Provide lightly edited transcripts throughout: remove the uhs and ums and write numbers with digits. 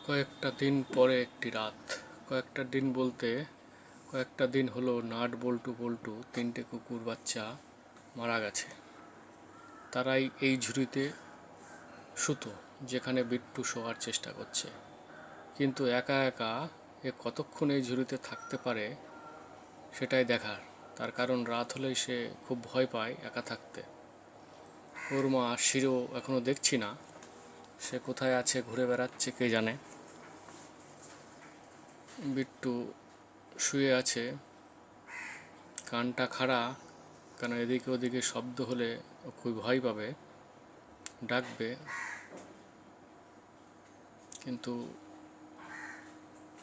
কয়েকটা দিন পরে একটি রাত। কয়েকটা দিন বলতে কয়েকটা দিন হলো নাট বল্টু পল্টু তিনটে কুকুর বাচ্চা মারা গেছে। তারাই এই ঝুড়িতে শুতো যেখানে বিট্টু শোয়ার চেষ্টা করছে, কিন্তু একা একা এ কতক্ষণ এই ঝুড়িতে থাকতে পারে সেটাই দেখার। তার কারণ রাত হলেই সে খুব ভয় পায় একা থাকতে। ওর মা শিরো এখনো দেখছি না, সে কোথায় আছে, ঘুরে বেড়াচ্ছে কে জানে। বিট্টু শুয়ে আছে, কানটা খাড়া, কেন এদিকে ওদিকে শব্দ হলে ও খুব ভয় পাবে, ডাকবে, কিন্তু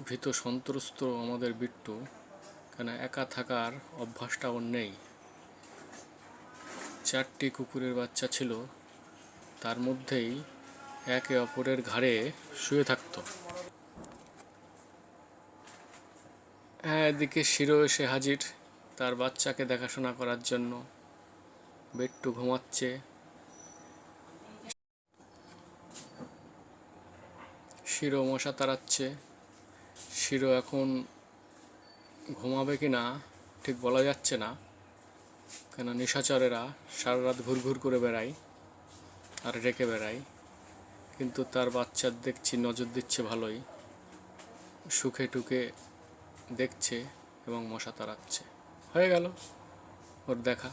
ভীত সন্ত্রস্ত আমাদের বিট্টু, কেন একা থাকার অভ্যাসটা ওর নেই। 4টি কুকুরের বাচ্চা ছিল, তার মধ্যেই একে অপরের ঘাড়ে শুয়ে থাকতো। হ্যাঁ, এদিকে শিরো এসে হাজির তার বাচ্চাকে দেখাশোনা করার জন্য। বিট্টু ঘুমাচ্ছে, শিরো মশা তাড়াচ্ছে। শিরো এখন ঘুমাবে কি না ঠিক বলা যাচ্ছে না, কেন নিশাচরেরা সারা রাত ঘুরঘুর করে বেড়ায় আর রেখে বেড়ায়, কিন্তু তার বাচ্চার দেখছি নজর দিচ্ছে ভালোই, সুখে টুকে দেখছে এবং মশা তাড়াচ্ছে। হয়ে গেল ওর দেখা।